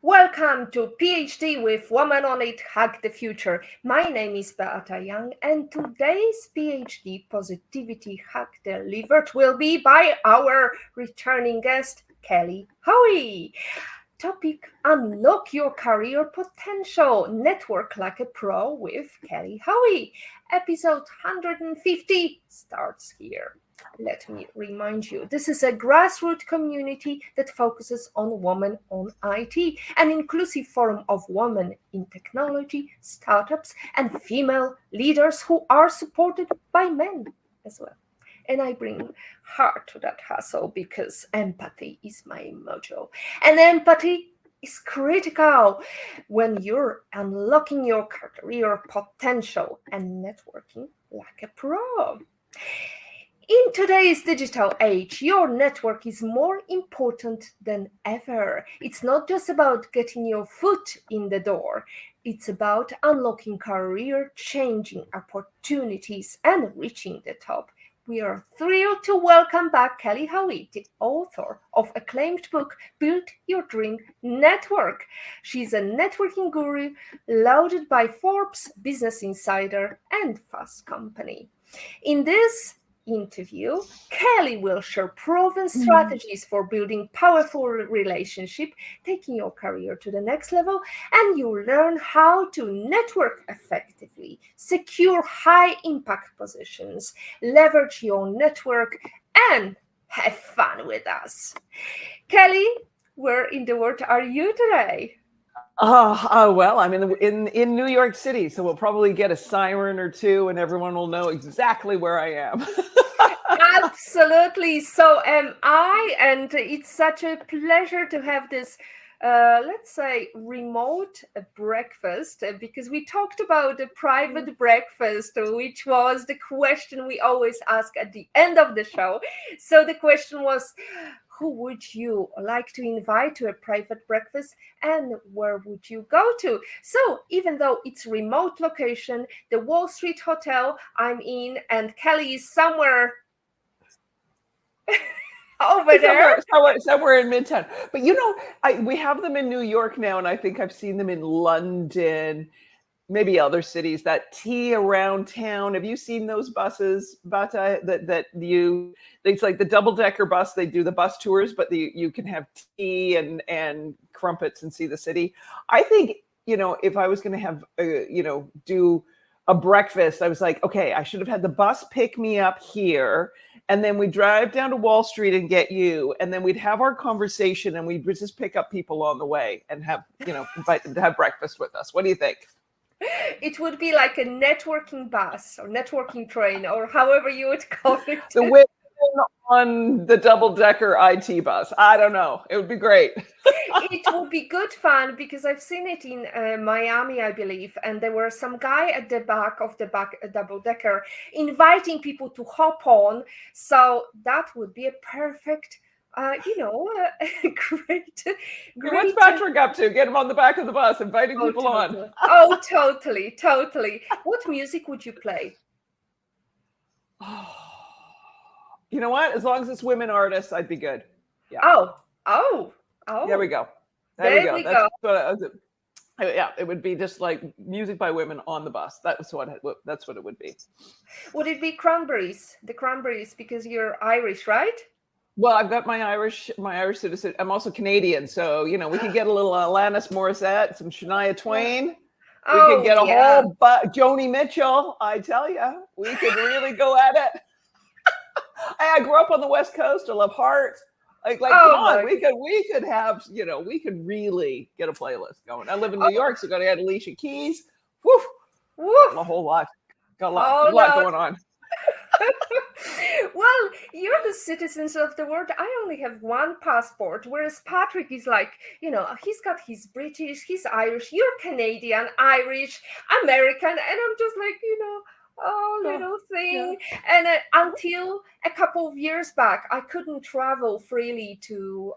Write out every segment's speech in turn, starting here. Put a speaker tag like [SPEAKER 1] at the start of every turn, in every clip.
[SPEAKER 1] Welcome to PhD with Woman on It Hack the Future. My name is Beata Young, and today's PhD Positivity Hack delivered will be by our returning guest, Kelly Hoey. Topic: Unlock your career potential. Network like a pro with Kelly Hoey. Episode 150 starts here. Let me remind you, this is a grassroots community that focuses on women on IT, an inclusive forum of women in technology, startups, and female leaders who are supported by men as well. And I bring heart to that hustle because empathy is my mojo. And empathy is critical when you're unlocking your career potential and networking like a pro. In today's digital age, your network is more important than ever. It's not just about getting your foot in the door. It's about unlocking career-changing opportunities and reaching the top. We are thrilled to welcome back Kelly Hoey, the author of acclaimed book, Build Your Dream Network. She's a networking guru, lauded by Forbes, Business Insider, and Fast Company. In this interview, Kelly will share proven strategies for building powerful relationship, taking your career to the next level, and you'll learn how to network effectively, secure high impact positions, leverage your network, and have fun with us. Kelly, where in the world are you today?
[SPEAKER 2] Well, I'm in New York City, so we'll probably get a siren or two, and everyone will know exactly where I am.
[SPEAKER 1] Absolutely. So am I, and it's such a pleasure to have this, let's say, remote breakfast, because we talked about the private breakfast, which was the question we always ask at the end of the show. So the question was, who would you like to invite to a private breakfast, and where would you go to? So even though it's remote location, the Wall Street Hotel I'm in, and Kelly is somewhere over there.
[SPEAKER 2] Somewhere in Midtown. But we have them in New York now, and I think I've seen them in London, maybe other cities. That tea around town. Have you seen those buses, Bata? It's like the double-decker bus. They do the bus tours, but you can have tea and crumpets and see the city. I think if I was going to have do a breakfast, I was like, okay, I should have had the bus pick me up here, and then we drive down to Wall Street and get you, and then we'd have our conversation, and we'd just pick up people on the way and have invite them to have breakfast with us. What do you think?
[SPEAKER 1] It would be like a networking bus or networking train, or however you would call it.
[SPEAKER 2] The women on the double-decker IT bus. I don't know. It would be great.
[SPEAKER 1] It would be good fun, because I've seen it in Miami, I believe, and there were some guy at the back of the double-decker inviting people to hop on. So that would be a perfect great.
[SPEAKER 2] What's Patrick up to? Get him on the back of the bus, inviting people
[SPEAKER 1] totally.
[SPEAKER 2] on.
[SPEAKER 1] Oh, totally. What music would you play?
[SPEAKER 2] You know what? As long as it's women artists, I'd be good.
[SPEAKER 1] Yeah. Oh.
[SPEAKER 2] There we go.
[SPEAKER 1] There we go.
[SPEAKER 2] Yeah, it would be just like music by women on the bus. That's what it would be.
[SPEAKER 1] Would it be Cranberries? The Cranberries, because you're Irish, right?
[SPEAKER 2] Well, I've got my Irish citizen. I'm also Canadian, so we could get a little Alanis Morissette, some Shania Twain. We could get a whole Joni Mitchell. I tell you, we could really go at it. I grew up on the West Coast. I love Heart. Come on, we could have, we could really get a playlist going. I live in New York, so got to add Alicia Keys. Woof. A whole lot. Got a lot going on.
[SPEAKER 1] Well, you're the citizens of the world. I only have one passport, whereas Patrick is like, he's got his British, he's Irish, you're Canadian, Irish, American, and I'm just like, little thing. Yeah. And until a couple of years back, I couldn't travel freely to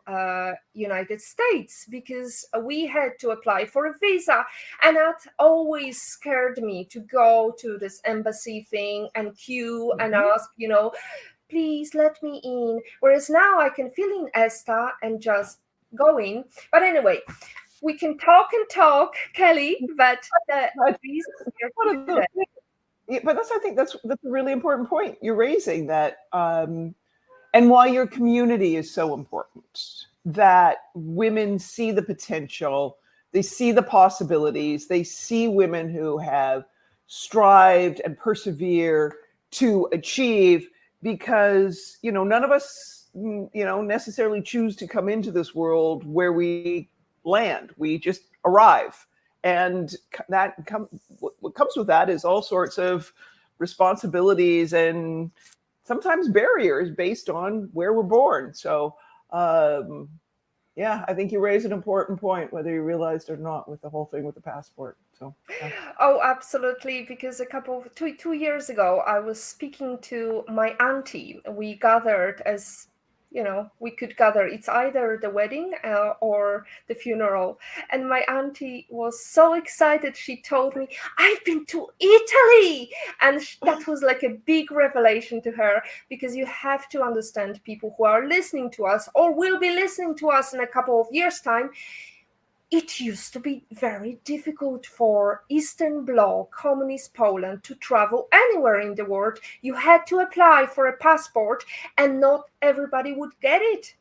[SPEAKER 1] United States because we had to apply for a visa, and that always scared me to go to this embassy thing and queue and ask, please let me in. Whereas now I can fill in ESTA and just go in. But anyway, we can talk and talk, Kelly, but the
[SPEAKER 2] But
[SPEAKER 1] reason we're
[SPEAKER 2] one
[SPEAKER 1] here
[SPEAKER 2] of
[SPEAKER 1] today.
[SPEAKER 2] the, yeah, but I think that's a really important point you're raising, that and why your community is so important, that women see the potential, they see the possibilities, they see women who have strived and persevere to achieve, because none of us necessarily choose to come into this world where we land. We just arrive, and what comes with that is all sorts of responsibilities and sometimes barriers based on where we're born. So yeah, I think you raise an important point, whether you realized or not, with the whole thing with the passport. So yeah.
[SPEAKER 1] Oh, absolutely. Because a couple of 2 years ago, I was speaking to my auntie. We gathered as we could gather. It's either the wedding or the funeral. And my auntie was so excited. She told me, I've been to Italy. And that was like a big revelation to her, because you have to understand, people who are listening to us or will be listening to us in a couple of years' time, it used to be very difficult for Eastern Bloc, Communist Poland, to travel anywhere in the world. You had to apply for a passport, and not everybody would get it.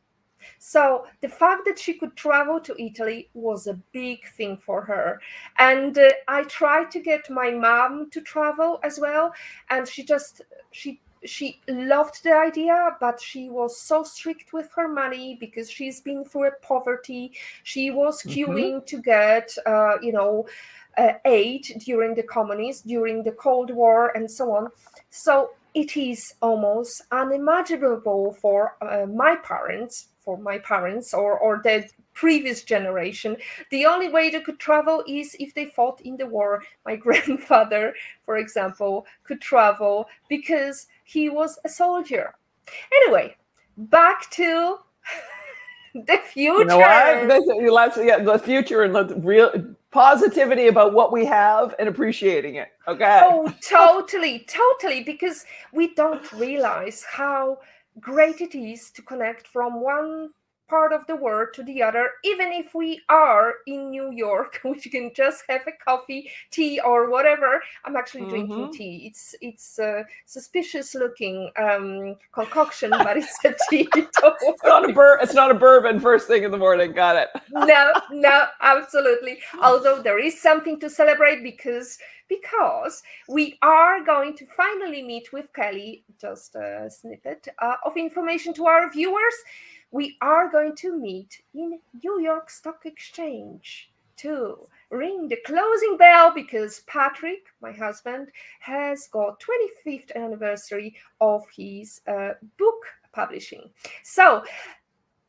[SPEAKER 1] So the fact that she could travel to Italy was a big thing for her. And I tried to get my mom to travel as well, and she loved the idea, but she was so strict with her money because she's been through a poverty. She was
[SPEAKER 2] Mm-hmm.
[SPEAKER 1] queuing to get aid during the communists, during the Cold War, and so on. So it is almost unimaginable for my parents or the previous generation. The only way they could travel is if they fought in the war. My grandfather, for example, could travel because he was a soldier. Anyway, back to the
[SPEAKER 2] You know what?
[SPEAKER 1] future.
[SPEAKER 2] The future, and the real positivity about what we have and appreciating it. Okay.
[SPEAKER 1] Oh, totally, totally, because we don't realize how great it is to connect from one part of the world to the other, even if we are in New York, which can just have a coffee, tea, or whatever. I'm actually drinking
[SPEAKER 2] Mm-hmm.
[SPEAKER 1] tea. It's a suspicious looking concoction, but it's a tea. Don't worry.
[SPEAKER 2] It's not a bourbon first thing in the morning. Got it.
[SPEAKER 1] No, no, absolutely. Although there is something to celebrate, because we are going to finally meet with Kelly. Just a snippet of information to our viewers. We are going to meet in New York Stock Exchange to ring the closing bell, because Patrick, my husband, has got 25th anniversary of his book publishing. So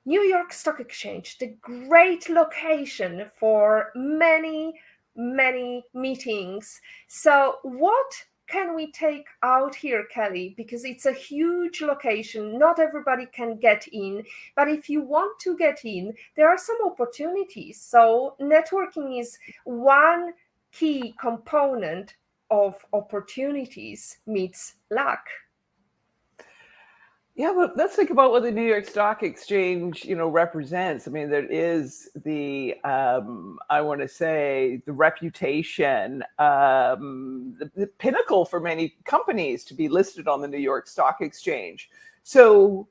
[SPEAKER 1] New York Stock Exchange, the great location for many, many meetings. So, what can we take out here, Kelly? Because it's a huge location. Not everybody can get in. But if you want to get in, there are some opportunities. So, networking is one key component of opportunities meets luck.
[SPEAKER 2] Yeah, but let's think about what the New York Stock Exchange, represents. I mean, there is the, I want to say, the reputation, the pinnacle for many companies to be listed on the New York Stock Exchange. So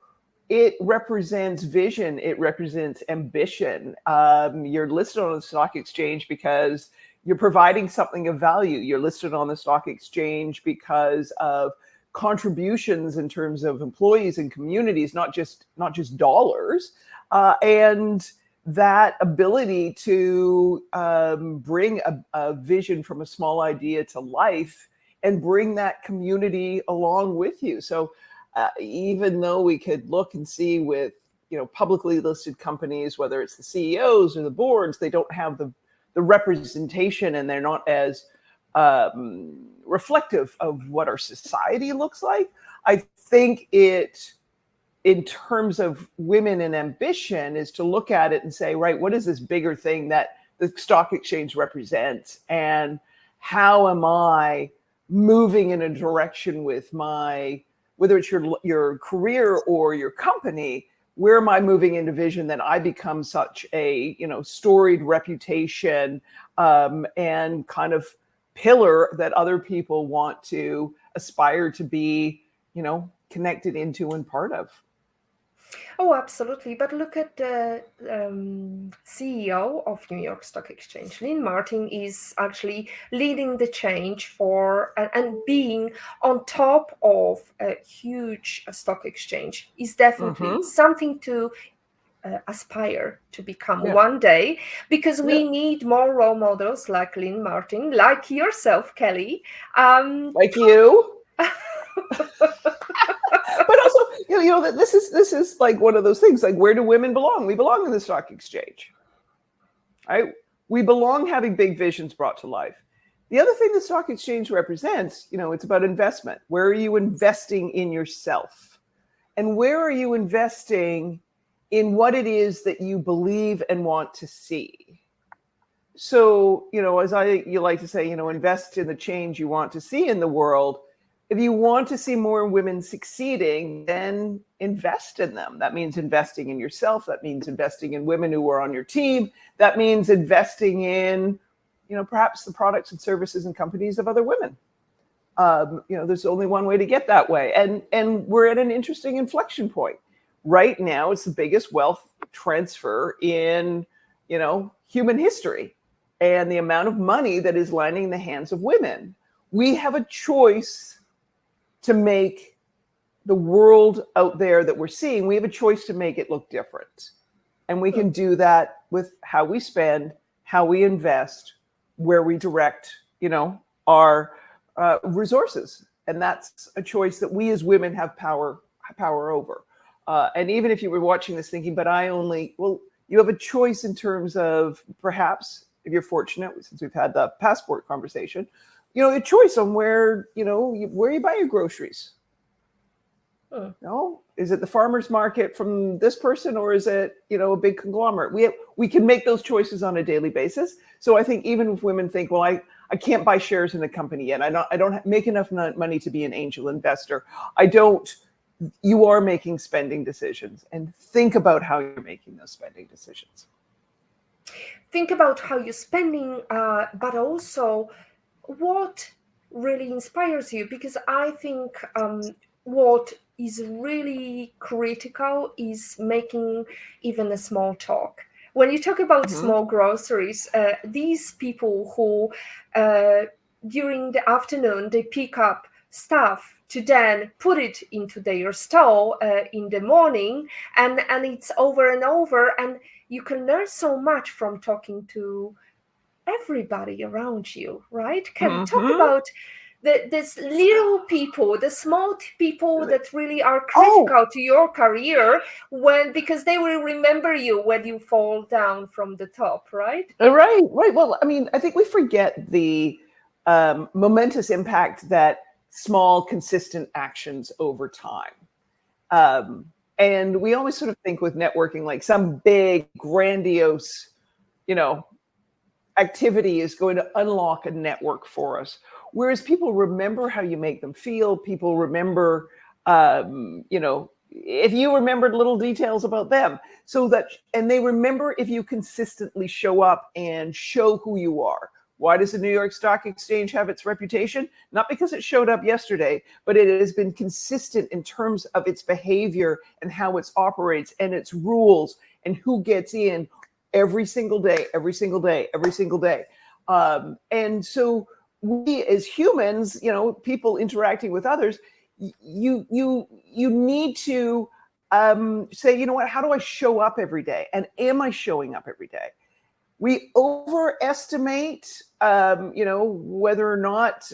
[SPEAKER 2] it represents vision. It represents ambition. You're listed on the stock exchange because you're providing something of value. You're listed on the stock exchange because of contributions in terms of employees and communities, not just dollars, and that ability to bring a vision from a small idea to life and bring that community along with you. So even though we could look and see with publicly listed companies, whether it's the CEOs or the boards, they don't have the representation, and they're not as reflective of what our society looks like. I think it, in terms of women and ambition, is to look at it and say, right, what is this bigger thing that the stock exchange represents, and how am I moving in a direction with whether it's your career or your company, where am I moving into vision that I become such a, storied reputation and kind of pillar that other people want to aspire to be, connected into and part of.
[SPEAKER 1] Oh, absolutely. But look at the CEO of New York Stock Exchange. Lynn Martin is actually leading the change for and being on top of a huge stock exchange is definitely something to aspire to become one day, because we need more role models like Lynn Martin, like yourself, Kelly.
[SPEAKER 2] Like you. But also, this is like one of those things. Like, where do women belong? We belong in the stock exchange, right? We belong having big visions brought to life. The other thing the stock exchange represents, it's about investment. Where are you investing in yourself? And where are you investing in what it is that you believe and want to see? So, as you like to say, invest in the change you want to see in the world. If you want to see more women succeeding, then invest in them. That means investing in yourself. That means investing in women who are on your team. That means investing in, perhaps the products and services and companies of other women. There's only one way to get that way. And we're at an interesting inflection point. Right now, it's the biggest wealth transfer in, human history. And the amount of money that is landing in the hands of women. We have a choice to make the world out there that we're seeing, we have a choice to make it look different. And we can do that with how we spend, how we invest, where we direct, our resources. And that's a choice that we as women have power over. And even if you were watching this thinking, but you have a choice in terms of, perhaps, if you're fortunate, since we've had the passport conversation, a choice on where you buy your groceries. Is it the farmer's market from this person, or is it, a big conglomerate? We can make those choices on a daily basis. So I think even if women think, well, I can't buy shares in a company yet. I don't make enough money to be an angel investor. You are making spending decisions, and think about how you're making those spending decisions.
[SPEAKER 1] Think about how you're spending, but also what really inspires you, because I think what is really critical is making even a small talk. When you talk about small groceries, these people who during the afternoon they pick up stuff to then put it into their stall in the morning, and it's over and over, and you can learn so much from talking to everybody around you, right? Can talk about this little people, the small people that really are critical to your career, because they will remember you when you fall down from the top, right?
[SPEAKER 2] Right. Well, I think we forget the momentous impact that small, consistent actions over time. And we always sort of think with networking like some big, grandiose, activity is going to unlock a network for us. Whereas people remember how you make them feel. People remember, if you remembered little details about them, and they remember if you consistently show up and show who you are. Why does the New York Stock Exchange have its reputation? Not because it showed up yesterday, but it has been consistent in terms of its behavior and how it operates and its rules and who gets in every single day. And so we as humans, people interacting with others, you need to say, what, how do I show up every day? And am I showing up every day? We overestimate, whether or not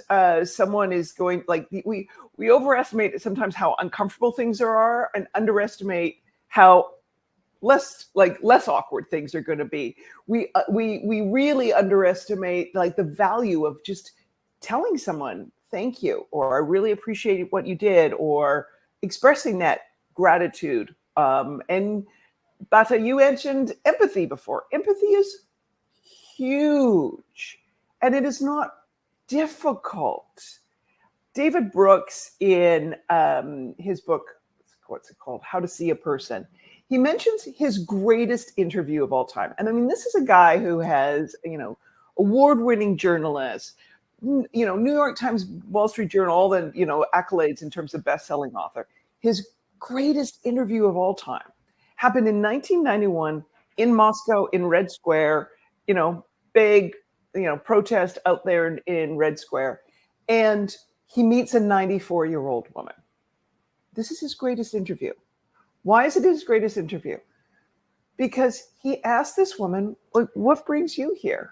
[SPEAKER 2] someone is going, we overestimate sometimes how uncomfortable things are, and underestimate how less awkward things are going to be. We really underestimate the value of just telling someone thank you, or I really appreciate what you did, or expressing that gratitude. And Beata, you mentioned empathy before. Empathy is huge, and it is not difficult. David Brooks, in his book, what's it called? How to See a Person. he mentions his greatest interview of all time. And I mean, this is a guy who has, award-winning journalist, New York Times, Wall Street Journal, all the, accolades in terms of best-selling author. His greatest interview of all time happened in 1991 in Moscow, in Red Square, big, protest out there in Red Square. And he meets a 94-year-old woman. This is his greatest interview. Why is it his greatest interview? Because he asked this woman, what brings you here?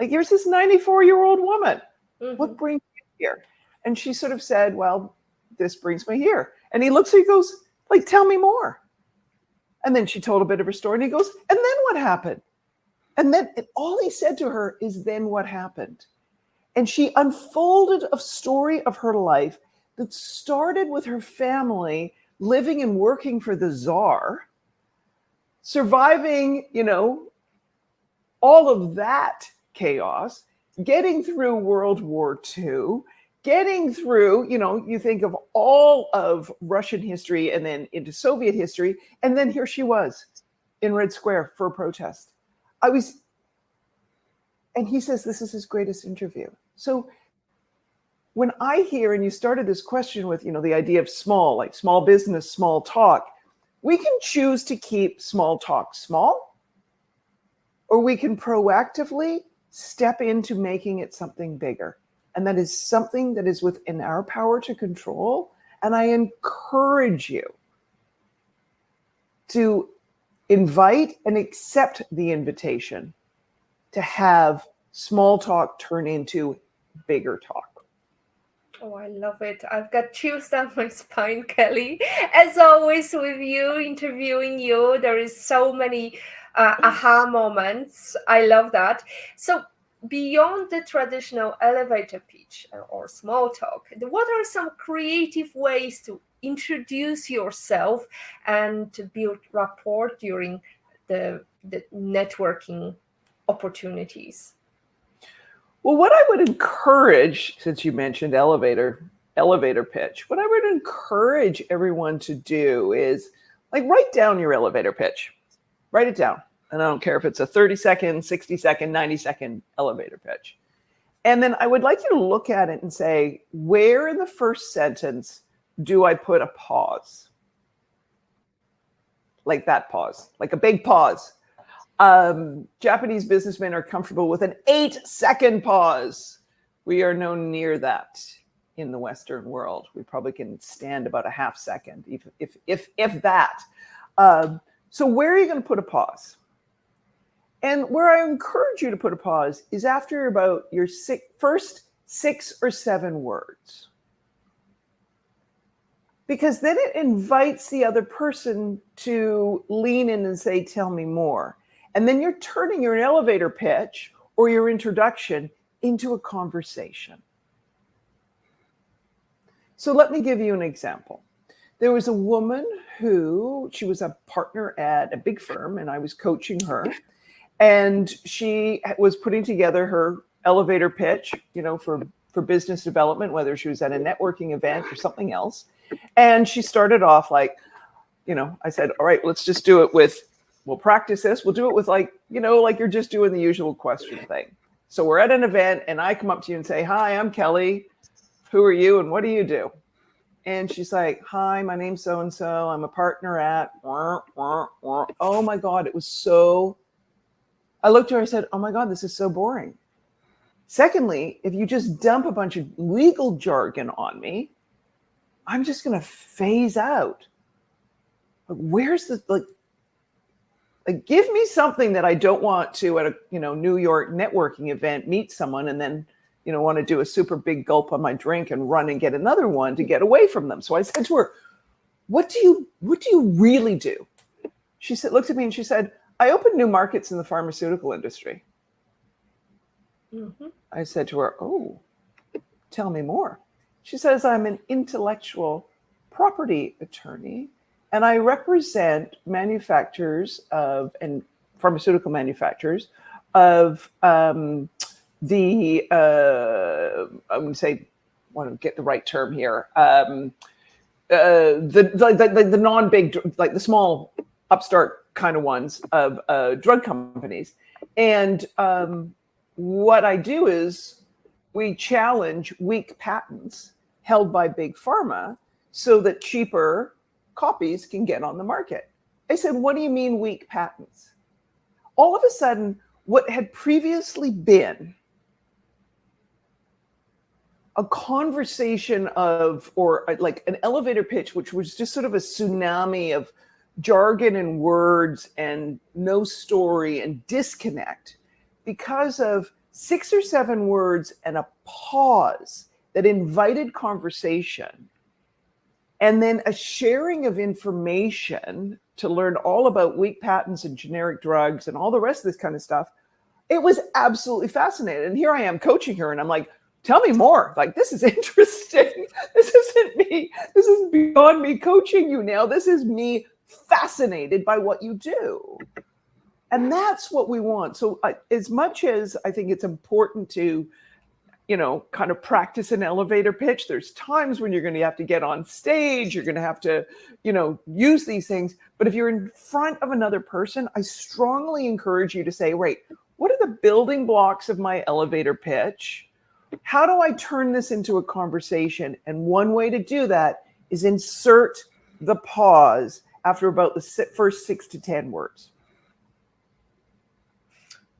[SPEAKER 2] Like, here's this 94-year-old woman. Mm-hmm. What brings you here? And she sort of said, well, this brings me here. And he looks at her, he goes, tell me more. And then she told a bit of her story, and he goes, and then what happened? And then all he said to her is, then what happened? And she unfolded a story of her life that started with her family living and working for the Tsar, surviving, all of that chaos, getting through World War II, getting through, you think of all of Russian history and then into Soviet history. And then here she was in Red Square for a protest. And he says, this is his greatest interview. So when I hear, and you started this question with, the idea of small, like small business, small talk, we can choose to keep small talk small, or we can proactively step into making it something bigger. And that is something that is within our power to control. And I encourage you to invite and accept the invitation to have small talk turn into bigger talk.
[SPEAKER 1] Oh, I love it. I've got chills down my spine, Kelly. As always with you, interviewing you, there is so many aha moments. I love that. So beyond the traditional elevator pitch or small talk, what are some creative ways to introduce yourself and to build rapport during the networking opportunities?
[SPEAKER 2] Well, what I would encourage, since you mentioned elevator pitch, what I would encourage everyone to do is write down your elevator pitch. Write it down. And I don't care if it's a 30-second, 60-second, 90-second elevator pitch. And then I would like you to look at it and say, where in the first sentence do I put a pause? Like that pause, like a big pause. Japanese businessmen are comfortable with an 8-second pause. We are no near that in the Western world. We probably can stand about a half second, if that. So where are you going to put a pause? And where I encourage you to put a pause is after about your first 6 or 7 words. Because then it invites the other person to lean in and say, tell me more. And then you're turning your elevator pitch or your introduction into a conversation. So let me give you an example. There was a woman she was a partner at a big firm, and I was coaching her. And she was putting together her elevator pitch, for business development, whether she was at a networking event or something else. And she started off I said, all right, let's just do it we'll practice this. We'll do it with like you're just doing the usual question thing. So we're at an event and I come up to you and say, hi, I'm Kelly. Who are you and what do you do? And she's like, hi, my name's so-and-so. I'm a partner at, oh my God, it was so, I looked at her, I said, oh my God, this is so boring. Secondly, if you just dump a bunch of legal jargon on me, I'm just going to phase out. Where's the, give me something that I don't want to at a New York networking event meet someone and then want to do a super big gulp on my drink and run and get another one to get away from them. So I said to her, what do you really do? She said, looked at me and she said, I open new markets in the pharmaceutical industry. Mm-hmm. I said to her, oh, tell me more. She says, I'm an intellectual property attorney. And I represent manufacturers and pharmaceutical manufacturers of I would say, I want to get the right term here, the non-big, like the small upstart kind of ones of drug companies. And what I do is we challenge weak patents held by big pharma so that cheaper copies can get on the market. I said, what do you mean weak patents? All of a sudden, what had previously been a conversation of, or like an elevator pitch, which was just sort of a tsunami of jargon and words and no story and disconnect, because of 6 or 7 words and a pause that invited conversation, and then a sharing of information to learn all about weak patents and generic drugs and all the rest of this kind of stuff. It was absolutely fascinating. And here I am coaching her, and I'm like, tell me more. Like, this is interesting. This isn't me. This is beyond me coaching you now. This is me fascinated by what you do. And that's what we want. So as much as I think it's important to, kind of practice an elevator pitch, there's times when you're going to have to get on stage, you're going to have to, use these things. But if you're in front of another person, I strongly encourage you to say, right, what are the building blocks of my elevator pitch? How do I turn this into a conversation? And one way to do that is insert the pause after about the first 6 to 10 words.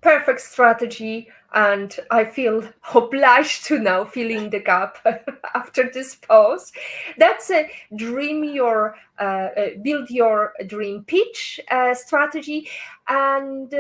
[SPEAKER 1] Perfect strategy, and I feel obliged to now fill in the gap after this pause. That's a build your dream pitch strategy, and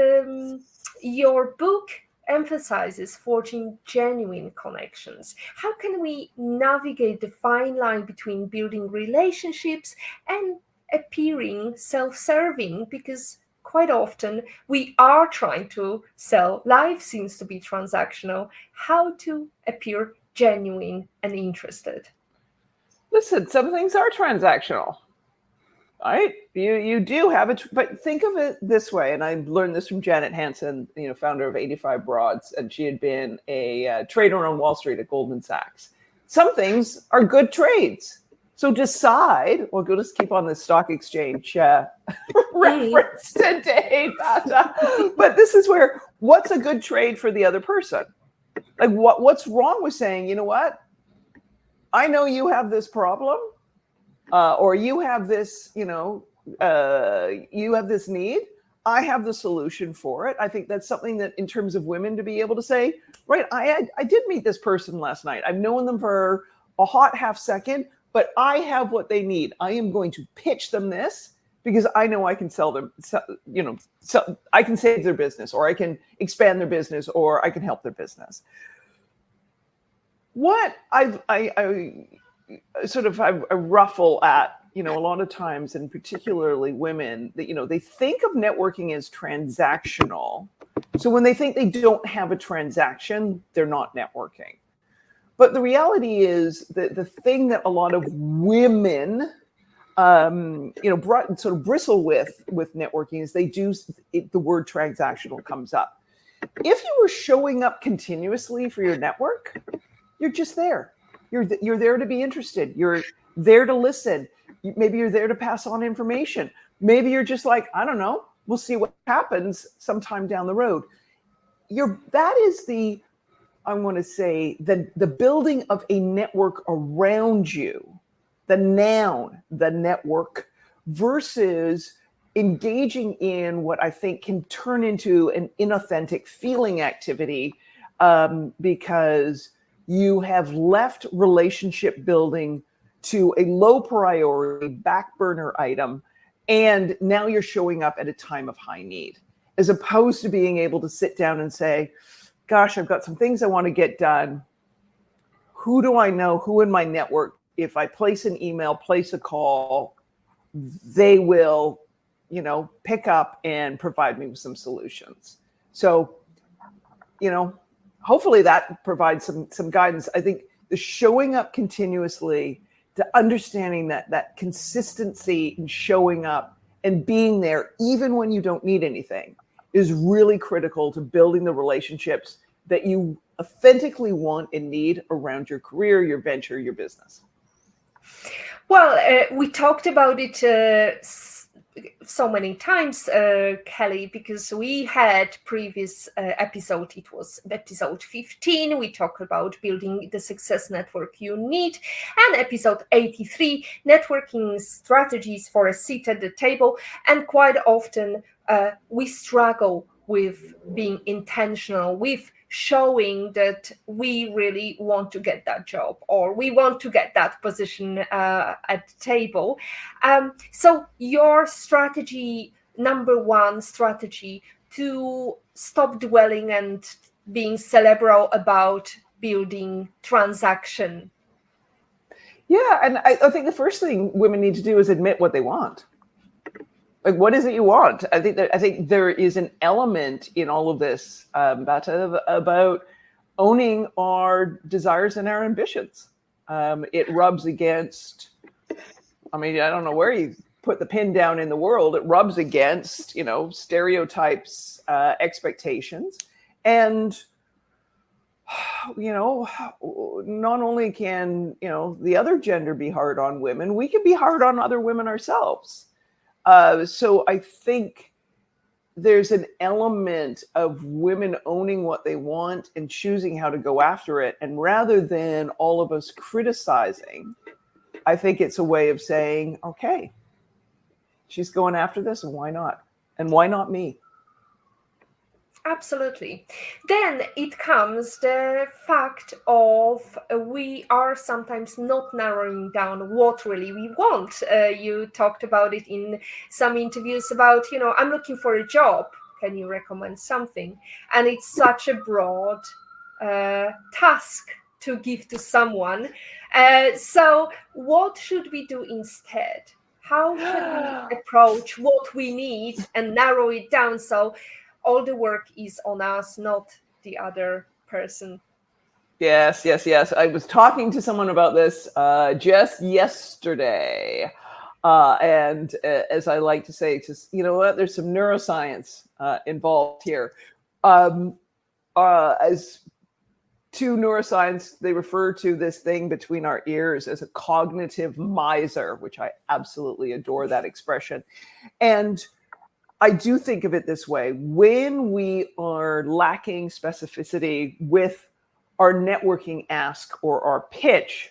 [SPEAKER 1] your book emphasizes forging genuine connections. How can we navigate the fine line between building relationships and appearing self-serving? Because quite often we are trying to sell. Life seems to be transactional. How to appear genuine and interested?
[SPEAKER 2] Listen, some things are transactional, right? You do have it, but think of it this way. And I learned this from Janet Hansen, founder of 85 Broads, and she had been a trader on Wall Street at Goldman Sachs. Some things are good trades. So decide, we'll just keep on the stock exchange reference today, Beata. But this is where, what's a good trade for the other person? Like what's wrong with saying, you know what? I know you have this problem, or you have this, you have this need. I have the solution for it. I think that's something that, in terms of women, to be able to say, right, I did meet this person last night. I've known them for a hot half second, but I have what they need. I am going to pitch them this because I know I can sell them, so I can save their business, or I can expand their business, or I can help their business. What I ruffle at, a lot of times, and particularly women, that, they think of networking as transactional. So when they think they don't have a transaction, they're not networking. But the reality is that the thing that a lot of women, sort of bristle with networking is the word transactional comes up. If you were showing up continuously for your network, you're just there. You're there to be interested. You're there to listen. Maybe you're there to pass on information. Maybe you're just like, I don't know, we'll see what happens sometime down the road. That is I want to say, the building of a network around you, the noun, the network, versus engaging in what I think can turn into an inauthentic feeling activity, because you have left relationship building to a low priority back burner item, and now you're showing up at a time of high need, as opposed to being able to sit down and say, gosh, I've got some things I want to get done. Who do I know? Who in my network, if I place an email, place a call, they will, pick up and provide me with some solutions. So, hopefully that provides some guidance. I think the showing up continuously, to understanding that consistency in showing up and being there, even when you don't need anything, is really critical to building the relationships that you authentically want and need around your career, your venture, your business.
[SPEAKER 1] Well, we talked about it so many times, Kelly, because we had previous episode, it was episode 15, we talked about building the success network you need, and episode 83, networking strategies for a seat at the table. And quite often we struggle with being intentional, with showing that we really want to get that job or we want to get that position at the table. So your strategy, number one strategy, to stop dwelling and being cerebral about building transaction.
[SPEAKER 2] Yeah, and I think the first thing women need to do is admit what they want. Like, what is it you want? I think there is an element in all of this, Beata, about owning our desires and our ambitions. It rubs against, I mean, I don't know where you put the pin down in the world. It rubs against, stereotypes, expectations. And, not only can, the other gender be hard on women, we can be hard on other women ourselves. So I think there's an element of women owning what they want and choosing how to go after it. And rather than all of us criticizing, I think it's a way of saying, okay, she's going after this, and why not? And why not me?
[SPEAKER 1] Absolutely. Then it comes the fact of we are sometimes not narrowing down what really we want. You talked about it in some interviews about, I'm looking for a job. Can you recommend something? And it's such a broad task to give to someone. So what should we do instead? How should we approach what we need and narrow it down so all the work is on us, not the other person?
[SPEAKER 2] Yes. I was talking to someone about this just yesterday. And as I like to say, there's some neuroscience involved here. As to neuroscience, they refer to this thing between our ears as a cognitive miser, which I absolutely adore that expression. And I do think of it this way. When we are lacking specificity with our networking ask or our pitch,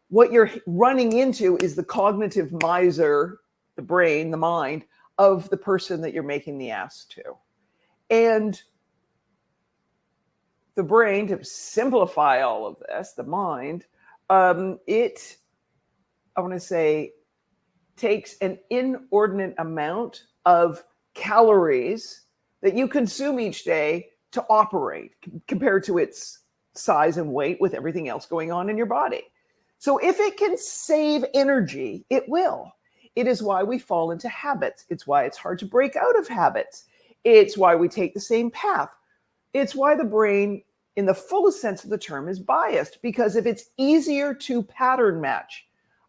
[SPEAKER 2] what you're running into is the cognitive miser, the brain, the mind of the person that you're making the ask to. And the brain, to simplify all of this, the mind, takes an inordinate amount of calories that you consume each day to operate compared to its size and weight with everything else going on in your body. So if it can save energy, it will. It is why we fall into habits. It's why it's hard to break out of habits. It's why we take the same path. It's why the brain, in the fullest sense of the term, is biased, because if it's easier to pattern match,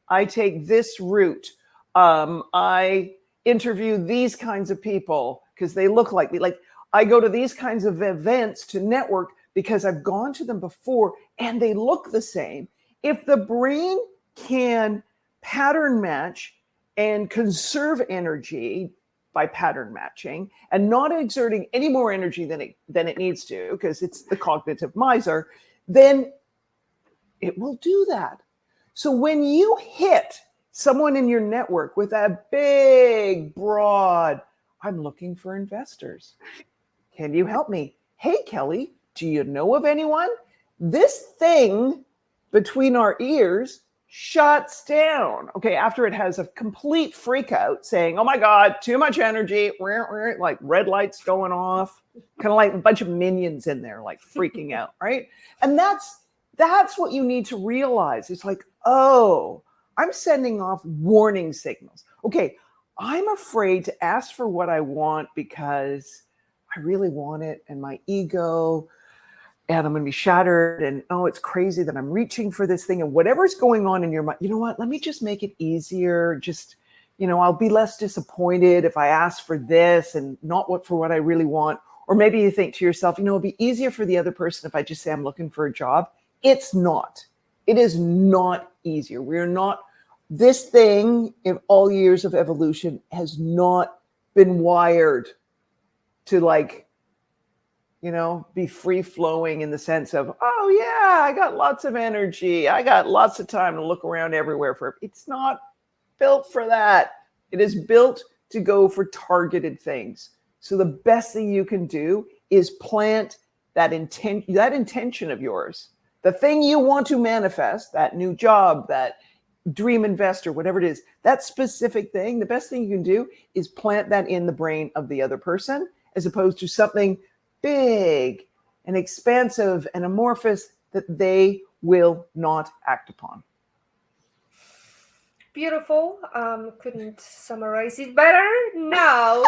[SPEAKER 2] I take this route, I interview these kinds of people because they look like me. Like, I go to these kinds of events to network because I've gone to them before and they look the same. If the brain can pattern match and conserve energy by pattern matching and not exerting any more energy than it needs to, because it's the cognitive miser, then it will do that. So when you hit someone in your network with a big, broad, I'm looking for investors. Can you help me? Hey, Kelly, do you know of anyone? This thing between our ears shuts down. Okay, after it has a complete freak out saying, oh my God, too much energy, like red lights going off, kind of like a bunch of minions in there, like freaking out, right? And that's what you need to realize. It's like, oh, I'm sending off warning signals. Okay, I'm afraid to ask for what I want because I really want it and my ego, and I'm going to be shattered, and oh, it's crazy that I'm reaching for this thing, and whatever's going on in your mind, you know what, let me just make it easier. Just, I'll be less disappointed if I ask for this and not for what I really want. Or maybe you think to yourself, it'll be easier for the other person if I just say I'm looking for a job. It's not. It is not easier. We're not This thing in all years of evolution has not been wired to be free flowing in the sense of, oh yeah, I got lots of energy. I got lots of time to look around everywhere it's not built for that. It is built to go for targeted things. So the best thing you can do is plant that intention of yours, the thing you want to manifest, that new job, that dream investor, whatever it is, that specific thing. The best thing you can do is plant that in the brain of the other person, as opposed to something big and expansive and amorphous that they will not act upon.
[SPEAKER 1] Beautiful. Couldn't summarize it better. Now,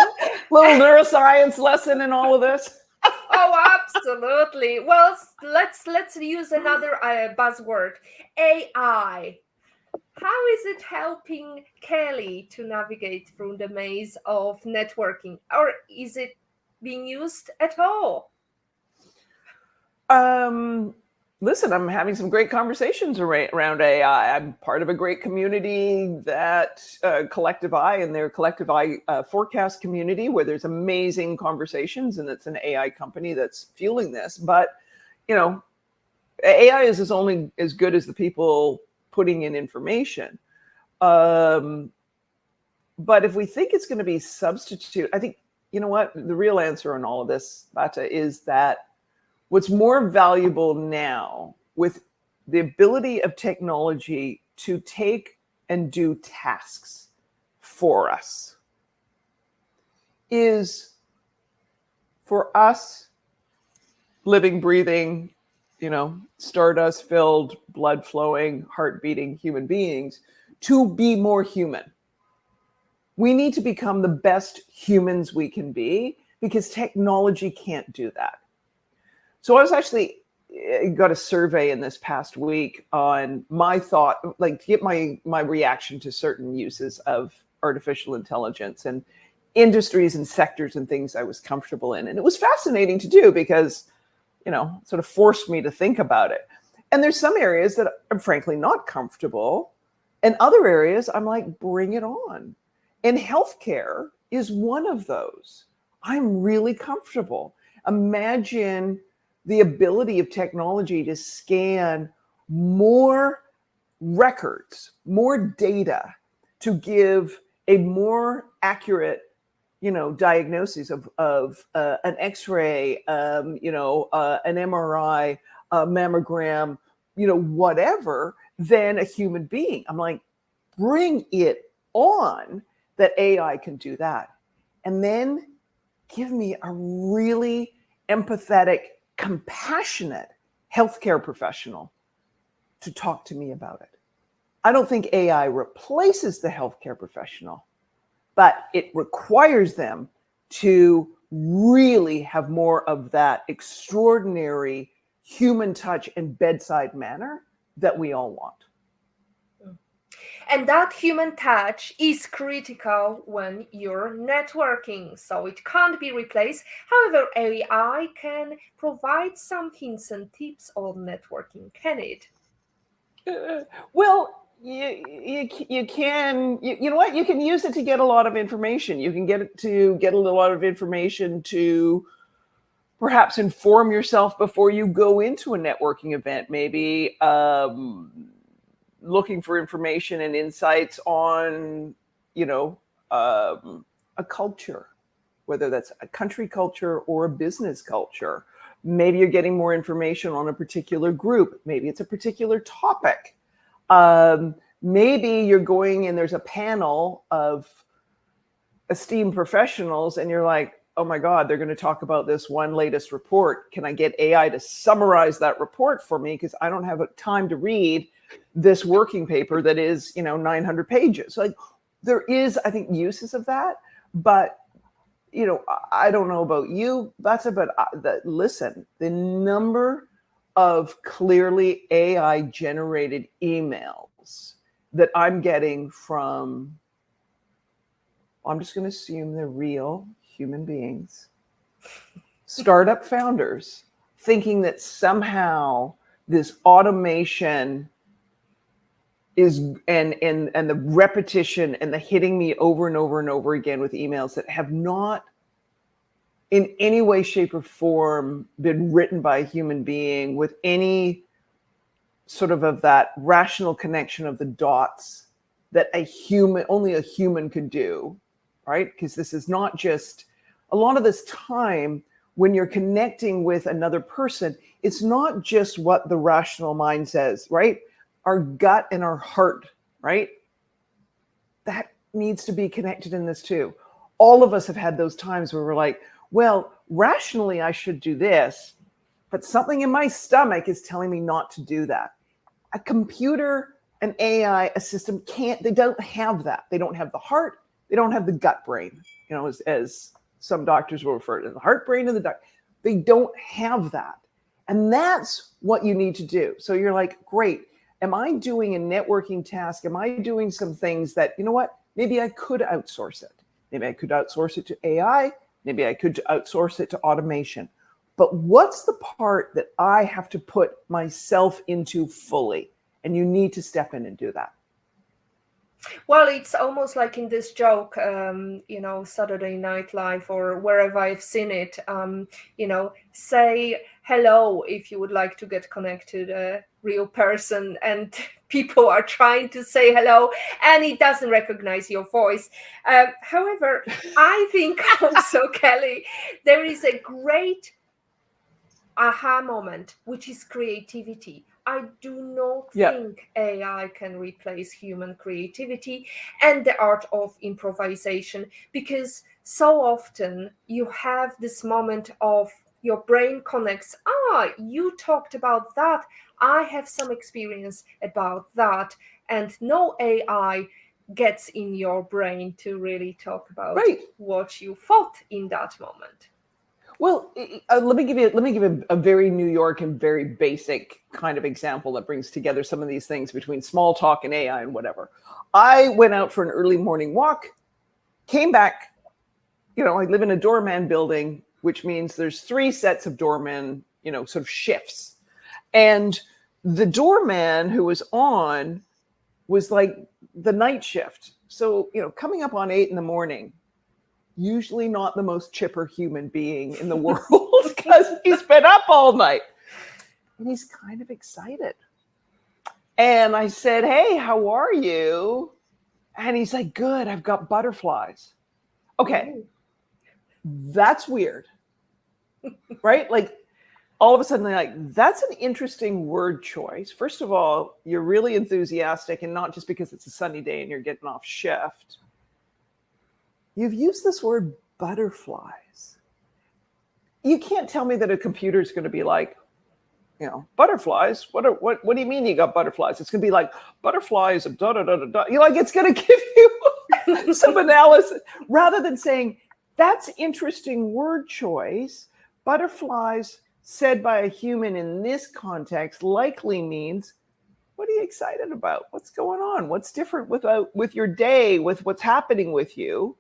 [SPEAKER 2] little neuroscience lesson in all of this.
[SPEAKER 1] Oh, absolutely. Well, let's use another buzzword, AI. How is it helping Kelly to navigate through the maze of networking, or is it being used at all?
[SPEAKER 2] Listen, I'm having some great conversations around AI. I'm part of a great community that Collective Eye and their Collective Eye forecast community, where there's amazing conversations, and it's an AI company that's fueling this. But, AI is only as good as the people putting in information. But if we think it's going to be substitute, I think, you know what, the real answer on all of this, Beata, is that what's more valuable now, with the ability of technology to take and do tasks for us, is for us, living, breathing, stardust-filled, blood-flowing, heart-beating human beings, to be more human. We need to become the best humans we can be, because technology can't do that. So I was actually got a survey in this past week on my thought, to get my reaction to certain uses of artificial intelligence and industries and sectors and things I was comfortable in. And it was fascinating to do because, sort of forced me to think about it. And there's some areas that I'm frankly not comfortable, and other areas I'm like, bring it on. And healthcare is one of those. I'm really comfortable. Imagine the ability of technology to scan more records, more data, to give a more accurate, diagnosis of an X-ray, an MRI, a mammogram, whatever, than a human being. I'm like, bring it on that AI can do that. And then give me a really empathetic, compassionate healthcare professional to talk to me about it. I don't think AI replaces the healthcare professional, but it requires them to really have more of that extraordinary human touch and bedside manner that we all want.
[SPEAKER 1] And that human touch is critical when you're networking, so it can't be replaced. However, AI can provide some hints and tips on networking, can it?
[SPEAKER 2] Well, you can, you know what, you can use it to get a lot of information. You can get it to get a lot of information to perhaps inform yourself before you go into a networking event, maybe looking for information and insights on, a culture, whether that's a country culture or a business culture. Maybe you're getting more information on a particular group. Maybe it's a particular topic. Maybe you're going and there's a panel of esteemed professionals and you're like, oh my God, they're going to talk about this one latest report. Can I get AI to summarize that report for me? Because I don't have time to read this working paper that is, 900 pages. Like, there is, I think, uses of that. But, I don't know about you, listen, the number of clearly AI generated emails that I'm getting from, I'm just going to assume they're real human beings, startup founders, thinking that somehow this automation is and the repetition and the hitting me over and over and over again with emails that have not in any way, shape, or form been written by a human being with any sort of that rational connection of the dots that only a human could do, right? Because this is not just a lot of this time when you're connecting with another person, it's not just what the rational mind says, right? Our gut and our heart, right? That needs to be connected in this too. All of us have had those times where we're like, well, rationally I should do this, but something in my stomach is telling me not to do that. A computer, an AI, a system they don't have that. They don't have the heart. They don't have the gut brain, as some doctors will refer to the heart, brain, and the gut. They don't have that. And that's what you need to do. So you're like, great. Am I doing a networking task? Am I doing some things that, you know what? Maybe I could outsource it. Maybe I could outsource it to AI. Maybe I could outsource it to automation. But what's the part that I have to put myself into fully? And you need to step in and do that.
[SPEAKER 1] Well, it's almost like in this joke, Saturday Night Live or wherever I've seen it, say hello if you would like to get connected to a real person, and people are trying to say hello and it doesn't recognize your voice. However, I think also, Kelly, there is a great aha moment, which is creativity. I do not think AI can replace human creativity and the art of improvisation, because so often you have this moment of your brain connects. You talked about that. I have some experience about that. And no AI gets in your brain to really talk about what you thought in that moment.
[SPEAKER 2] Well, let me give you a very New York and very basic kind of example that brings together some of these things between small talk and AI and whatever. I went out for an early morning walk, came back. I live in a doorman building, which means there's 3 sets of doormen, sort of shifts. And the doorman who was on was like the night shift. So, coming up on 8 in the morning, usually not the most chipper human being in the world because he's been up all night. And he's kind of excited. And I said, hey, how are you? And he's like, good, I've got butterflies. Okay, that's weird, right? Like all of a sudden, that's an interesting word choice. First of all, you're really enthusiastic, and not just because it's a sunny day and you're getting off shift. You've used this word butterflies. You can't tell me that a computer is going to be like, butterflies. What do you mean you got butterflies? It's going to be like butterflies of da da da da da. It's going to give you some analysis rather than saying that's interesting word choice. Butterflies said by a human in this context likely means, what are you excited about? What's going on? What's different with your day? With what's happening with you?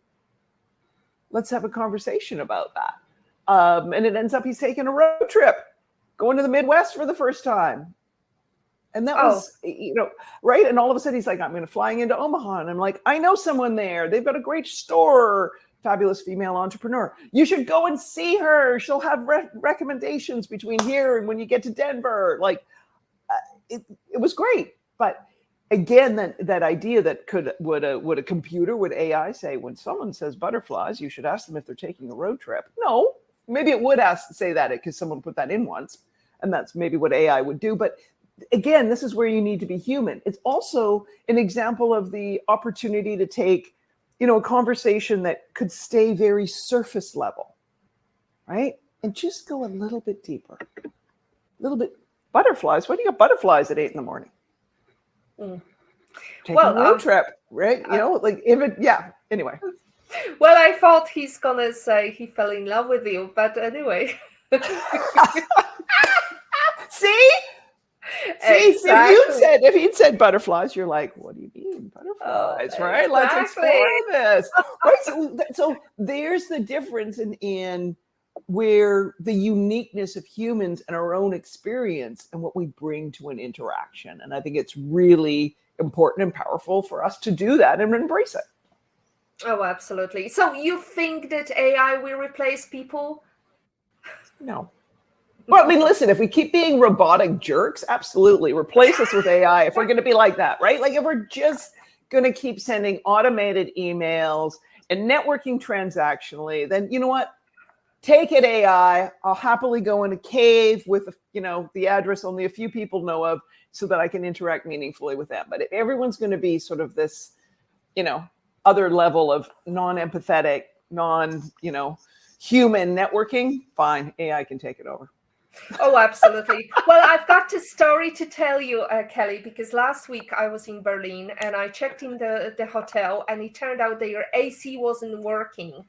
[SPEAKER 2] Let's have a conversation about that. And it ends up he's taking a road trip, going to the Midwest for the first time. And that was, right? And all of a sudden he's like, I'm going to flying into Omaha. And I'm like, I know someone there. They've got a great store, fabulous female entrepreneur. You should go and see her. She'll have recommendations between here and when you get to Denver. It was great. But again, that idea that would a computer, would AI say, when someone says butterflies, you should ask them if they're taking a road trip? No, maybe it would say that because someone put that in once, and that's maybe what AI would do. But again, this is where you need to be human. It's also an example of the opportunity to take, a conversation that could stay very surface level, right? And just go a little bit deeper, a little bit. Butterflies? Why do you got butterflies at 8 in the morning? Taking a road trip, right? Anyway.
[SPEAKER 1] Well, I thought he's gonna say he fell in love with you, but anyway.
[SPEAKER 2] See,
[SPEAKER 1] Exactly.
[SPEAKER 2] if he'd said butterflies, you're like, what do you mean butterflies, right?
[SPEAKER 1] Exactly.
[SPEAKER 2] Let's explore this, right? So there's the difference in where the uniqueness of humans and our own experience and what we bring to an interaction. And I think it's really important and powerful for us to do that and embrace it.
[SPEAKER 1] Oh, absolutely. So you think that AI will replace people?
[SPEAKER 2] No. Well, I mean, listen, if we keep being robotic jerks, absolutely. Replace us with AI if we're going to be like that, right? Like if we're just going to keep sending automated emails and networking transactionally, then you know what? Take it, AI. I'll happily go in a cave with, the address only a few people know of so that I can interact meaningfully with them. But if everyone's going to be sort of this, other level of non-empathetic, human networking, fine, AI can take it over.
[SPEAKER 1] Oh, absolutely. Well, I've got a story to tell you, Kelly, because last week I was in Berlin and I checked in the hotel and it turned out their AC wasn't working.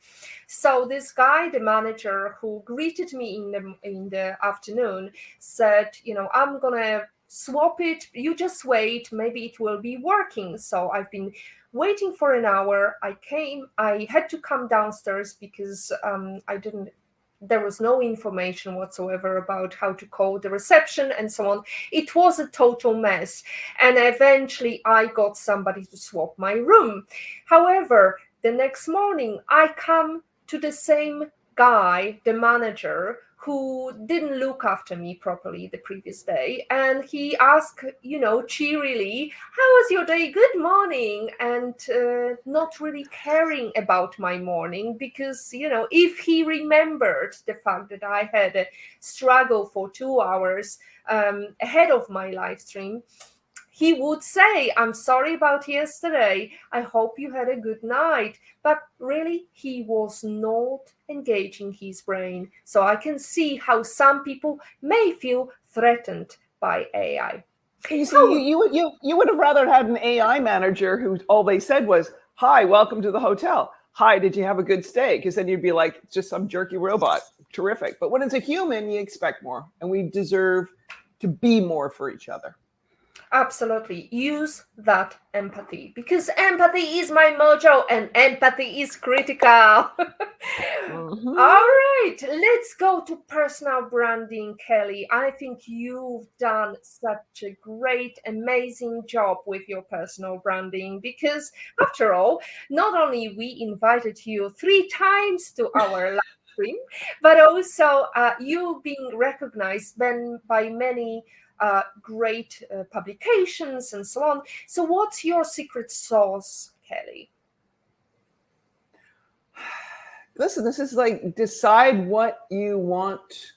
[SPEAKER 1] So this guy, the manager who greeted me in the afternoon, said, I'm going to swap it. You just wait. Maybe it will be working. So I've been waiting for an hour. I had to come downstairs because there was no information whatsoever about how to call the reception and so on. It was a total mess. And eventually I got somebody to swap my room. However, the next morning I come to the same guy, the manager, who didn't look after me properly the previous day. And he asked, cheerily, how was your day? Good morning. And not really caring about my morning because, if he remembered the fact that I had a struggle for 2 hours ahead of my live stream, he would say, I'm sorry about yesterday. I hope you had a good night. But really, he was not engaging his brain. So I can see how some people may feel threatened by AI.
[SPEAKER 2] You see, you would have rather had an AI manager who all they said was, hi, welcome to the hotel. Hi, did you have a good stay? Because then you'd be like, just some jerky robot. Terrific. But when it's a human, you expect more. And we deserve to be more for each other.
[SPEAKER 1] Absolutely. Use that empathy because empathy is my mojo and empathy is critical.
[SPEAKER 2] Mm-hmm.
[SPEAKER 1] All right, let's go to personal branding, Kelly. I think you've done such a great, amazing job with your personal branding because, after all, not only we invited you 3 times to our live stream, but also you being recognized by many great publications and so on. So what's your secret sauce, Kelly?
[SPEAKER 2] Listen, this is like decide what you want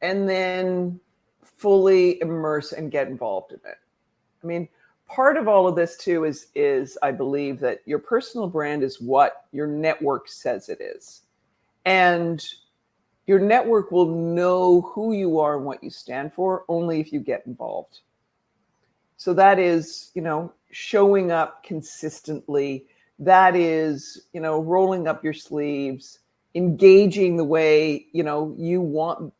[SPEAKER 2] and then fully immerse and get involved in it. I mean, part of all of this too is I believe that your personal brand is what your network says it is. And your network will know who you are and what you stand for only if you get involved. So that is, showing up consistently. That is, rolling up your sleeves, engaging the way, you want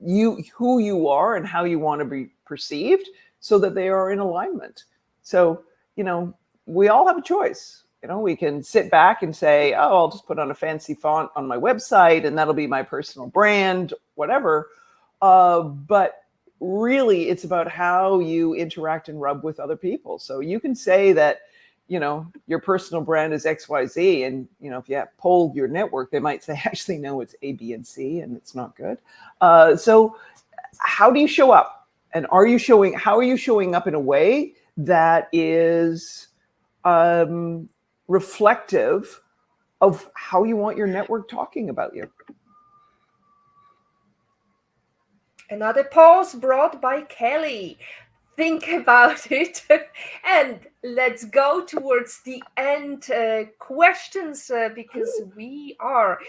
[SPEAKER 2] who you are and how you want to be perceived so that they are in alignment. So, we all have a choice. We can sit back and say, oh, I'll just put on a fancy font on my website and that'll be my personal brand, whatever. But really, it's about how you interact and rub with other people. So you can say that, your personal brand is XYZ. And, if you polled your network, they might say, actually, no, it's A, B, and C, and it's not good. So how do you show up? And how are you showing up in a way that is reflective of how you want your network talking about you?
[SPEAKER 1] Another pause brought by Kelly. Think about it. And let's go towards the end questions because we are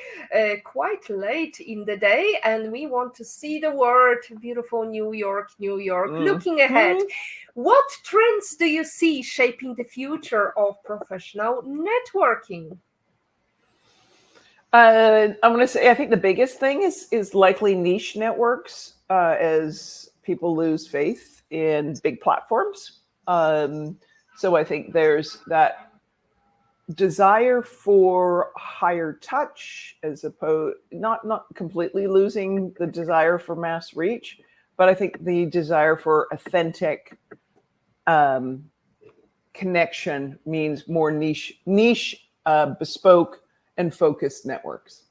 [SPEAKER 1] quite late in the day and we want to see the world. Beautiful New York, New York. Looking ahead, what trends do you see shaping the future of professional networking?
[SPEAKER 2] I'm going to say, I think the biggest thing is likely niche networks as people lose faith in big platforms. So I think there's that desire for higher touch, as opposed, not completely losing the desire for mass reach, but I think the desire for authentic connection means more niche, bespoke, and focused networks.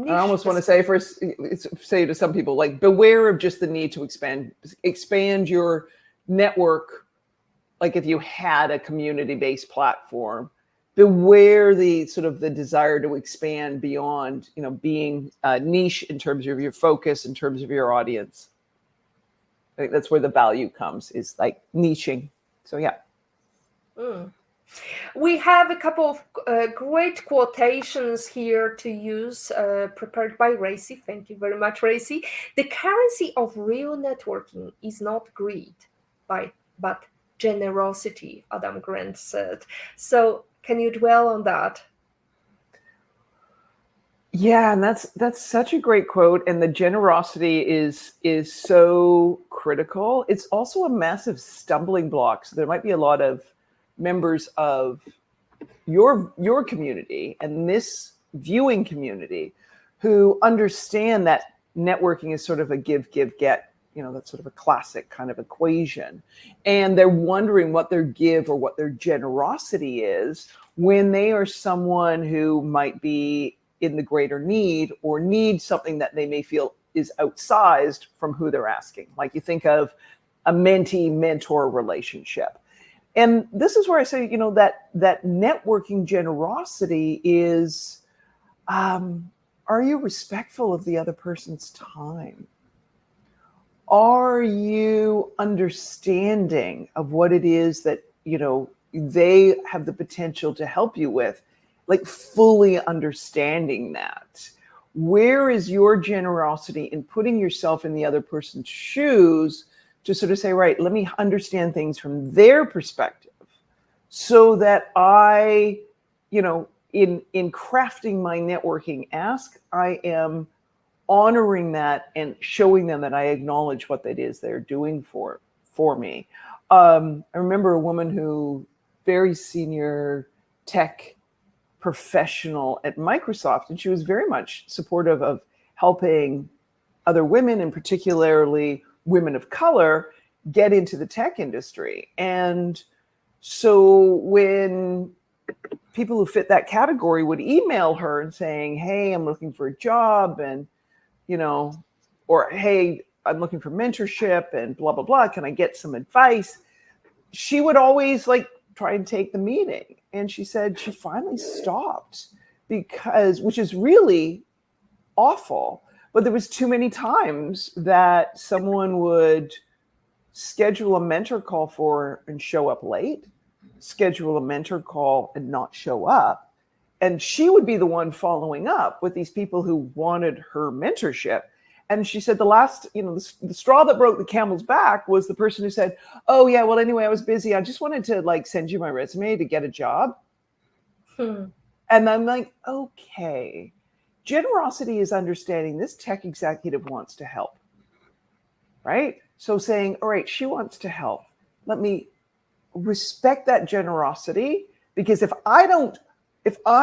[SPEAKER 2] I almost want to say to some people, like, beware of just the need to expand your network. Like if you had a community-based platform, beware the sort of the desire to expand beyond, being niche in terms of your focus, in terms of your audience. I think that's where the value comes, is like niching. So yeah.
[SPEAKER 1] We have a couple of great quotations here to use, prepared by Racy. Thank you very much, Racy. The currency of real networking is not greed, but generosity, Adam Grant said. So can you dwell on that?
[SPEAKER 2] Yeah, and that's such a great quote, and the generosity is so critical. It's also a massive stumbling block. So there might be a lot of members of your community and this viewing community who understand that networking is sort of a give, get. That's sort of a classic kind of equation. And they're wondering what their give or what their generosity is when they are someone who might be in the greater need or need something that they may feel is outsized from who they're asking. Like you think of a mentee-mentor relationship. And this is where I say, that networking generosity is, are you respectful of the other person's time? Are you understanding of what it is that, they have the potential to help you with, like fully understanding that? Where is your generosity in putting yourself in the other person's shoes to sort of say, right, let me understand things from their perspective so that I, in crafting my networking ask, I am honoring that and showing them that I acknowledge what that is they're doing for me. I remember a woman who, very senior tech professional at Microsoft, and she was very much supportive of helping other women, and particularly women of color, get into the tech industry. And so when people who fit that category would email her and saying, hey, I'm looking for a job, and or hey, I'm looking for mentorship and blah, blah, blah, can I get some advice? She would always try and take the meeting. And she said she finally stopped which is really awful, but there was too many times that someone would schedule a mentor call for her and show up late, schedule a mentor call and not show up. And she would be the one following up with these people who wanted her mentorship. And she said the last, the straw that broke the camel's back was the person who said, oh yeah, well, anyway, I was busy. I just wanted to send you my resume to get a job. And I'm like, okay, generosity is understanding this tech executive wants to help, right? So saying, all right, she wants to help. Let me respect that generosity, because if I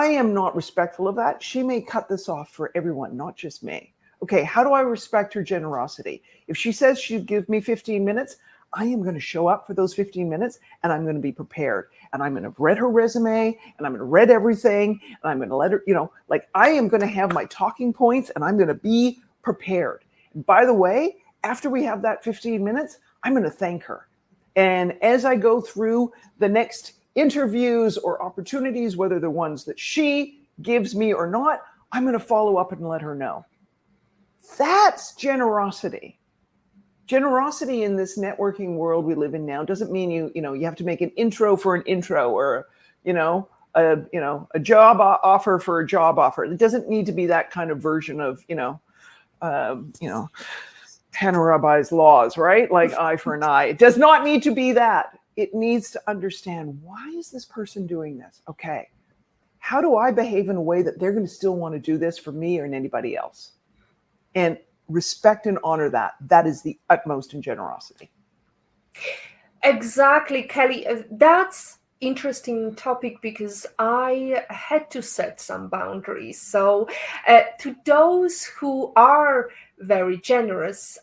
[SPEAKER 2] am not respectful of that, she may cut this off for everyone, not just me. Okay, how do I respect her generosity? If she says she'd give me 15 minutes, I am going to show up for those 15 minutes, and I'm going to be prepared. And I'm going to have read her resume, and I'm going to read everything, and I'm going to let her, I am going to have my talking points, and I'm going to be prepared. And by the way, after we have that 15 minutes, I'm going to thank her. And as I go through the next interviews or opportunities, whether they're ones that she gives me or not, I'm going to follow up and let her know. That's generosity. Generosity in this networking world we live in now doesn't mean you have to make an intro for an intro, or a job offer for a job offer. It doesn't need to be that kind of version of Hammurabi's laws, right? Like eye for an eye. It does not need to be that. It needs to understand, why is this person doing this? Okay, how do I behave in a way that they're going to still want to do this for me or anybody else? And respect and honor that. That is the utmost in generosity.
[SPEAKER 1] Exactly, Kelly. That's interesting topic because I had to set some boundaries. So, to those who are very generous,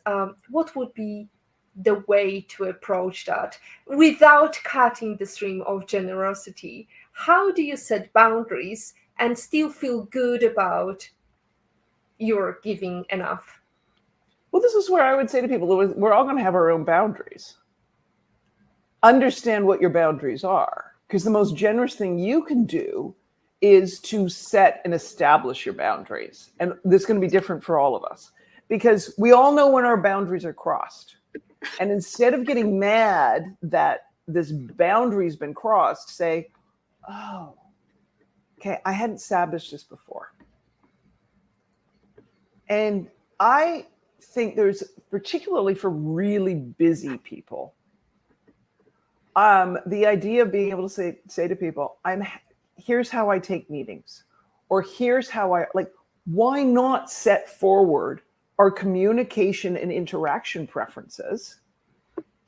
[SPEAKER 1] what would be the way to approach that without cutting the stream of generosity? How do you set boundaries and still feel good about you're giving enough?
[SPEAKER 2] Well, this is where I would say to people, we're all going to have our own boundaries. Understand what your boundaries are, because the most generous thing you can do is to set and establish your boundaries. And this is going to be different for all of us, because we all know when our boundaries are crossed. And instead of getting mad that this boundary's been crossed, say, oh, okay, I hadn't established this before. And I think there's, particularly for really busy people, the idea of being able to say to people, here's how I take meetings, or here's how why not set forward our communication and interaction preferences?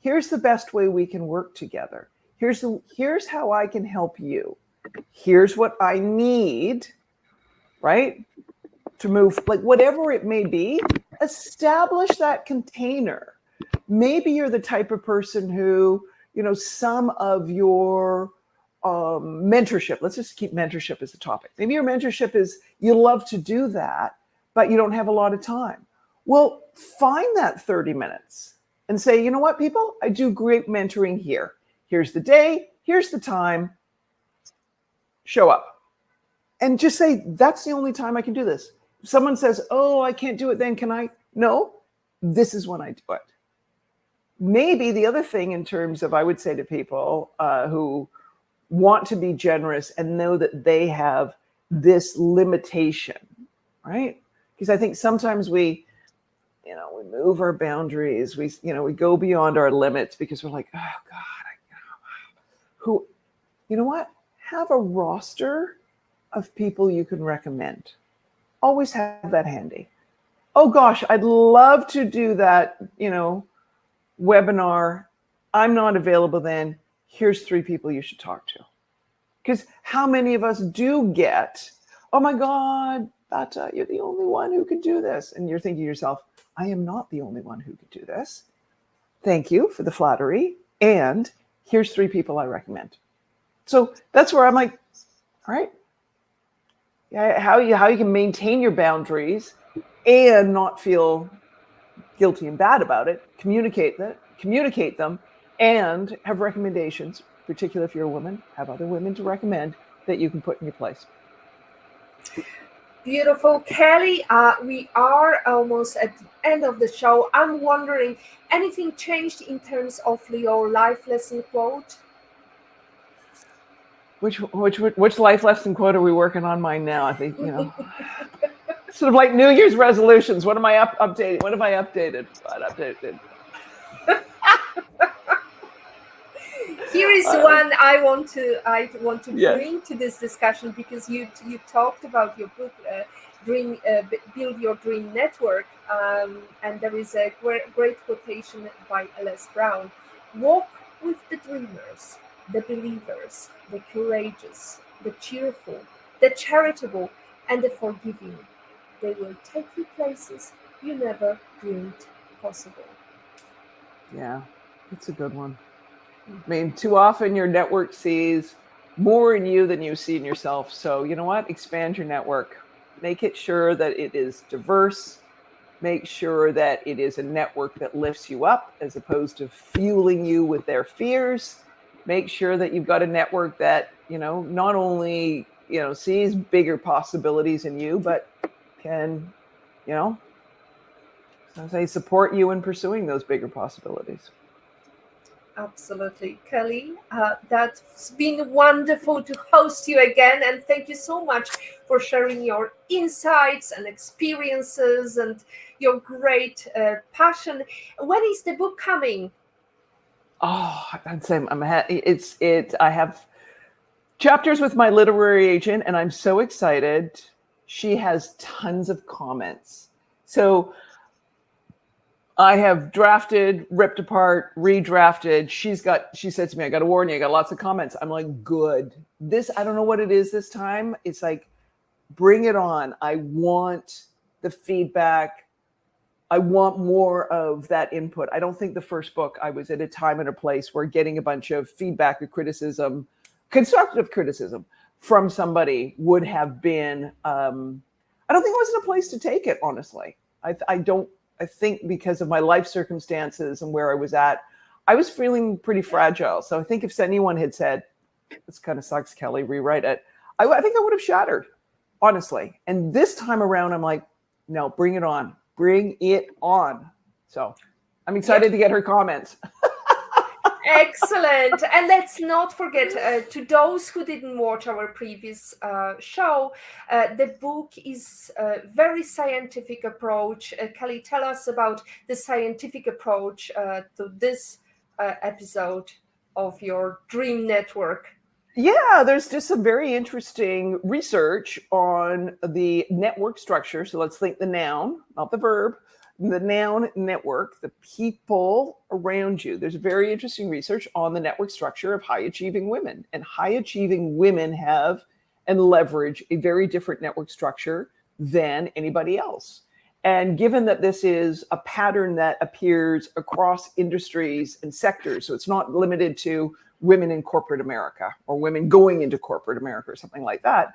[SPEAKER 2] Here's the best way we can work together. Here's how I can help you. Here's what I need, right? To move, whatever it may be, establish that container. Maybe you're the type of person who, some of your mentorship, let's just keep mentorship as a topic. Maybe your mentorship is you love to do that, but you don't have a lot of time. Well, find that 30 minutes and say, you know what, people, I do great mentoring here. Here's the day, here's the time, show up. And just say, that's the only time I can do this. If someone says, oh, I can't do it then, can I? No, this is when I do it. Maybe the other thing in terms of, I would say to people who want to be generous and know that they have this limitation, right? Because I think sometimes we move our boundaries. We go beyond our limits because we're like, oh God, you know what? Have a roster of people you can recommend. Always have that handy. Oh gosh, I'd love to do that, webinar. I'm not available then. Here's 3 people you should talk to. Because how many of us do get, oh my God, Beata, you're the only one who could do this. And you're thinking to yourself, I am not the only one who could do this. Thank you for the flattery. And here's 3 people I recommend. So that's where I'm like, all right. Yeah, how you can maintain your boundaries and not feel guilty and bad about it, communicate them, and have recommendations, particularly if you're a woman, have other women to recommend that you can put in your place.
[SPEAKER 1] Beautiful. Kelly, we are almost at the end of the show. I'm wondering, anything changed in terms of your life lesson quote?
[SPEAKER 2] Which life lesson quote are we working on mine now? I think, sort of like New Year's resolutions. What am I updating? What have I updated?
[SPEAKER 1] Here is one I want to
[SPEAKER 2] Yeah.
[SPEAKER 1] bring to this discussion, because you talked about your book, Build Your Dream Network, and there is a great quotation by Les Brown: "Walk with the dreamers, the believers, the courageous, the cheerful, the charitable, and the forgiving. They will take you places you never dreamed possible."
[SPEAKER 2] Yeah, it's a good one. I mean, too often your network sees more in you than you see in yourself. So you know what? Expand your network. Make it sure that it is diverse. Make sure that it is a network that lifts you up as opposed to fueling you with their fears. Make sure that you've got a network that, not only, sees bigger possibilities in you, but can, support you in pursuing those bigger possibilities.
[SPEAKER 1] Absolutely. Kelly, that's been wonderful to host you again. And thank you so much for sharing your insights and experiences and your great passion. When is the book coming?
[SPEAKER 2] Oh, I'd say I have chapters with my literary agent, and I'm so excited. She has tons of comments. So I have drafted, ripped apart, redrafted. She said to me, I got to warn you, I got lots of comments. I'm like, good. I don't know what it is this time. It's like, bring it on. I want the feedback. I want more of that input. I don't think the first book, I was at a time and a place where getting a bunch of feedback or criticism, constructive criticism from somebody would have been, I don't think I was in a place to take it, honestly. I think because of my life circumstances and where I was at, I was feeling pretty fragile. So I think if anyone had said, this kind of sucks, Kelly, rewrite it, I think I would have shattered, honestly. And this time around, I'm like, no, bring it on. Bring it on. So I'm excited to get her comments.
[SPEAKER 1] Excellent. And let's not forget, to those who didn't watch our previous show, the book is a very scientific approach. Kelly, tell us about the scientific approach to this episode of your dream network.
[SPEAKER 2] Yeah, there's just some very interesting research on the network structure. So let's think the noun, not the verb. The noun network, the people around you. There's very interesting research on the network structure of high achieving women. And high achieving women have and leverage a very different network structure than anybody else. And given that this is a pattern that appears across industries and sectors, so it's not limited to women in corporate America or women going into corporate America or something like that,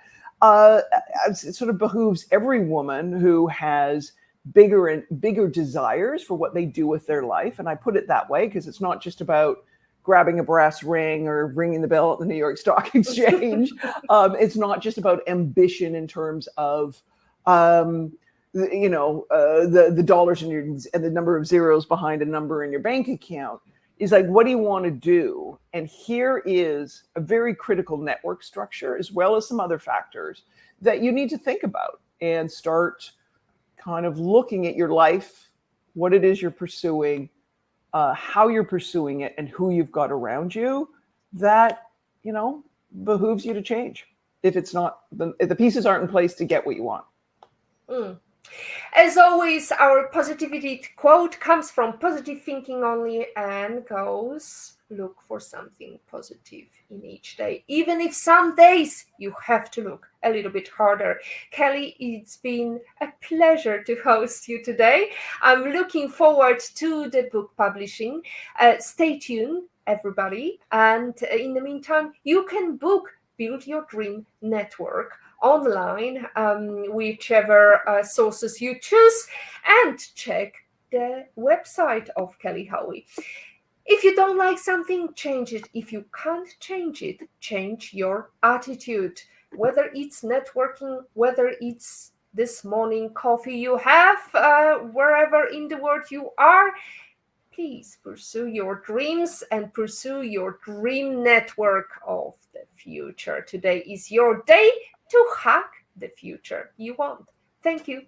[SPEAKER 2] it sort of behooves every woman who has bigger and bigger desires for what they do with their life. And I put it that way because it's not just about grabbing a brass ring or ringing the bell at the New York Stock Exchange. It's not just about ambition in terms of, the dollars and the number of zeros behind a number in your bank account. Is like, what do you want to do? And here is a very critical network structure, as well as some other factors that you need to think about and start kind of looking at your life, what it is you're pursuing, how you're pursuing it, and who you've got around you that, behooves you to change. If the pieces aren't in place to get what you want.
[SPEAKER 1] Mm. As always, our positivity quote comes from Positive Thinking Only and goes, look for something positive in each day. Even if some days you have to look a little bit harder. Kelly, it's been a pleasure to host you today. I'm looking forward to the book publishing. Stay tuned, everybody. And in the meantime, you can book Build Your Dream Network online, whichever sources you choose, and check the website of Kelly Hoey. If you don't like something, change it. If you can't change it, change your attitude. Whether it's networking, whether it's this morning coffee you have, wherever in the world you are, please pursue your dreams and pursue your dream network of the future. Today is your day to hack the future you want. Thank you.